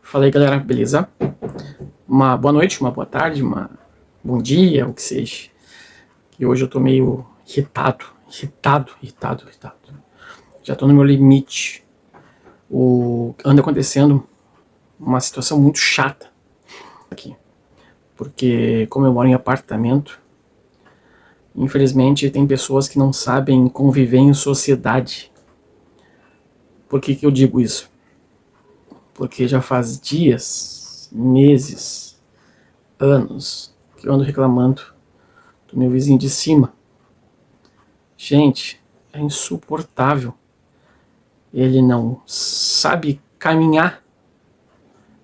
Fala aí, galera, beleza? Uma boa noite, uma boa tarde, bom dia, o que seja. E hoje eu tô meio irritado. Já tô no meu limite. Anda acontecendo uma situação muito chata aqui. Porque como eu moro em apartamento, infelizmente tem pessoas que não sabem conviver em sociedade. Por que eu digo isso? Porque já faz dias, meses, anos que eu ando reclamando do meu vizinho de cima. Gente, é insuportável. Ele não sabe caminhar.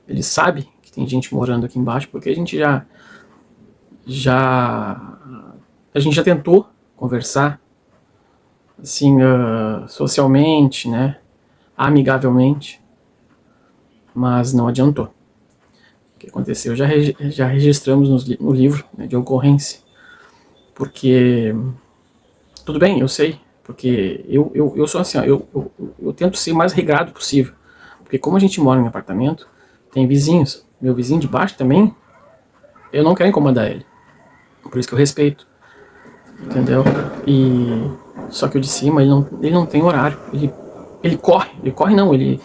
Ele sabe que tem gente morando aqui embaixo, porque já a gente já tentou conversar assim, socialmente, né, amigavelmente, mas não adiantou. O que aconteceu? Já registramos no livro, né, de ocorrência, porque tudo bem, eu sei, porque eu sou assim, ó, eu tento ser o mais regrado possível, porque como a gente mora em apartamento, tem vizinhos, meu vizinho de baixo também, eu não quero incomodar ele, por isso que eu respeito, entendeu? E só que o de cima, ele não tem horário, ele corre não, ele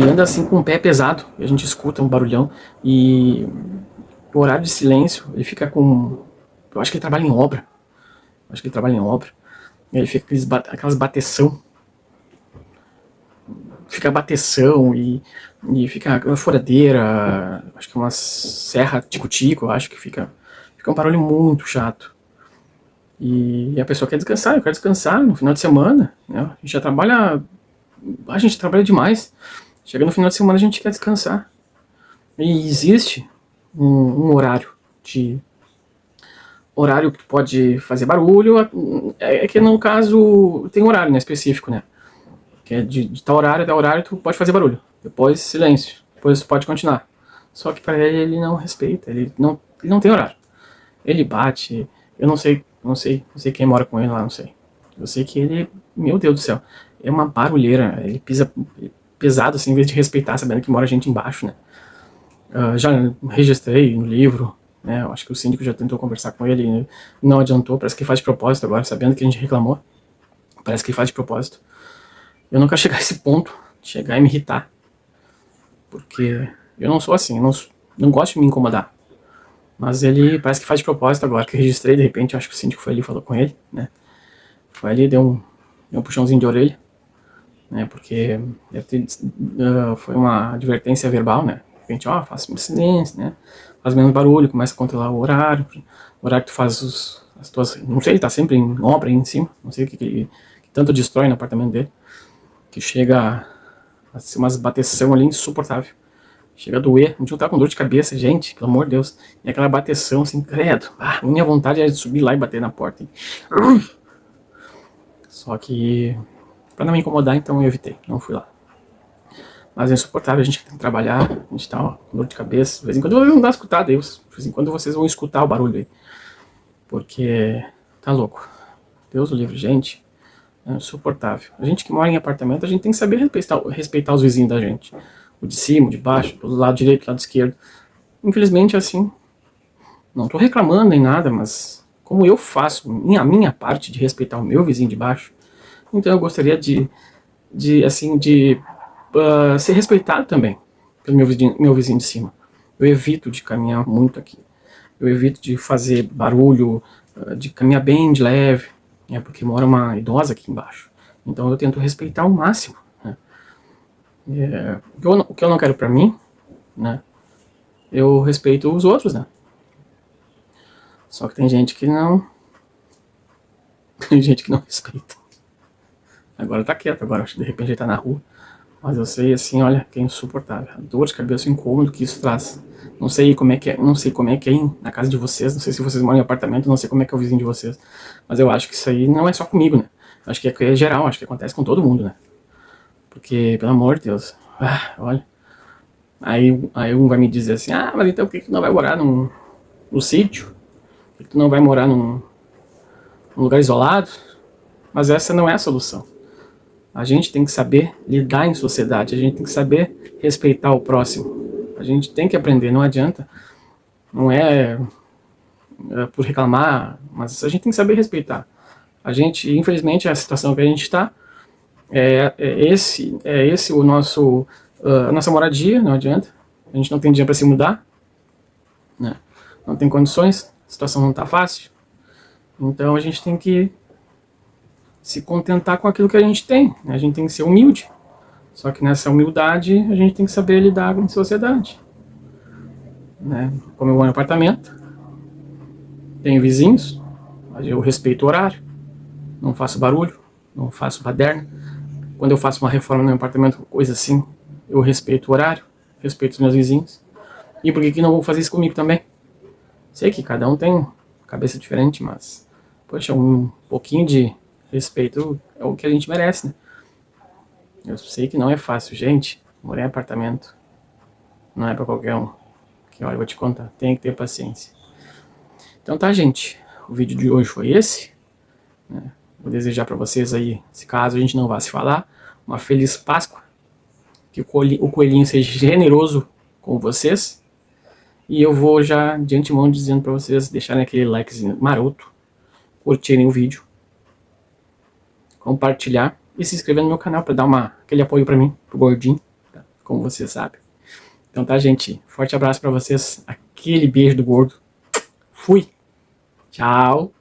anda assim com o pé pesado, e a gente escuta um barulhão, e o horário de silêncio, ele fica com, eu acho que ele trabalha em obra, ele fica aquelas bateção, e fica uma furadeira, acho que uma serra tico-tico, acho que fica um barulho muito chato. E a pessoa quer descansar, eu quero descansar no final de semana, né? A gente trabalha demais. Chega no final de semana a gente quer descansar. E existe um horário que pode fazer barulho, é que no caso tem horário, né, específico, né? Que é de tal horário até horário tu pode fazer barulho. Depois silêncio. Depois tu pode continuar. Só que para ele não respeita, ele não tem horário. Ele bate, eu não sei quem mora com ele lá, não sei. Eu sei que ele, meu Deus do céu, é uma barulheira, ele pisa pesado assim, em vez de respeitar, sabendo que mora gente embaixo, né? Já registrei no livro, né? Eu acho que o síndico já tentou conversar com ele, não adiantou, parece que faz de propósito agora, sabendo que a gente reclamou. Parece que faz de propósito. Eu não quero chegar a esse ponto, chegar e me irritar. Porque eu não sou assim, eu não gosto de me incomodar. Mas ele parece que faz de propósito agora, que eu registrei, de repente, eu acho que o síndico foi ali e falou com ele, né? Foi ali, deu um puxãozinho de orelha, né? Porque foi uma advertência verbal, né? De repente, faça silêncio, né? Faz menos barulho, começa a controlar o horário que tu faz as tuas... Não sei, ele tá sempre em obra aí em cima, não sei o que tanto destrói no apartamento dele, que chega a ser umas bateção ali insuportável. Chega a doer, um dia eu tava com dor de cabeça, gente, pelo amor de Deus. E aquela bateção, assim, credo. Minha vontade era de subir lá e bater na porta. Hein? Só que, pra não me incomodar, então eu evitei, não fui lá. Mas é insuportável, a gente tem que trabalhar, a gente tá com dor de cabeça. De vez em quando eu vou dar escutada aí, de vez em quando vocês vão escutar o barulho aí. Porque tá louco. Deus o livre, gente. É insuportável. A gente que mora em apartamento, a gente tem que saber respeitar os vizinhos da gente. O de cima, o de baixo, do lado direito, do lado esquerdo. Infelizmente, assim, não tô reclamando nem nada, mas como eu faço a minha parte de respeitar o meu vizinho de baixo, então eu gostaria de ser respeitado também pelo meu vizinho de cima. Eu evito de caminhar muito aqui. Eu evito de fazer barulho, de caminhar bem de leve, né, porque mora uma idosa aqui embaixo. Então eu tento respeitar ao máximo. Né. O que eu não quero pra mim, né, eu respeito os outros, né. Só que tem gente que não... Tem gente que não respeita. Agora tá quieto, agora acho que de repente ele tá na rua. Mas eu sei, assim, olha, que é insuportável. A dor de cabeça, o incômodo que isso traz. Não sei como é que é, na casa de vocês, não sei se vocês moram em apartamento, não sei como é que é o vizinho de vocês. Mas eu acho que isso aí não é só comigo, né? Acho que é geral, acho que acontece com todo mundo, né? Porque, pelo amor de Deus, olha. Aí um vai me dizer assim, mas então por que tu não vai morar no sítio? Por que tu não vai morar num lugar isolado? Mas essa não é a solução. A gente tem que saber lidar em sociedade, a gente tem que saber respeitar o próximo. A gente tem que aprender, não adianta. Não é por reclamar, mas a gente tem que saber respeitar. A gente, infelizmente, a situação que a gente está é esse o nosso, a nossa moradia, não adianta. A gente não tem dinheiro para se mudar, né? Não tem condições, a situação não está fácil. Então a gente tem que se contentar com aquilo que a gente tem, né? A gente tem que ser humilde. Só que nessa humildade a gente tem que saber lidar com a sociedade, né? Como eu moro em apartamento, tenho vizinhos, mas eu respeito o horário, não faço barulho, não faço baderna. Quando eu faço uma reforma no meu apartamento, coisa assim, eu respeito o horário, respeito os meus vizinhos. E por que não vou fazer isso comigo também? Sei que cada um tem cabeça diferente, mas, poxa, um pouquinho de respeito é o que a gente merece, né? Eu sei que não é fácil, gente. Morar em apartamento não é pra qualquer um. Que olha, eu vou te contar, tem que ter paciência. Então tá, gente. O vídeo de hoje foi esse, né? Vou desejar pra vocês aí, se caso a gente não vá se falar, uma feliz Páscoa. Que o coelhinho seja generoso com vocês. E eu vou já de antemão dizendo pra vocês deixarem aquele likezinho maroto, curtirem o vídeo, compartilhar e se inscrever no meu canal para dar aquele apoio para mim, pro gordinho, tá? Como vocês sabem. Então tá, gente. Forte abraço para vocês. Aquele beijo do gordo. Fui. Tchau.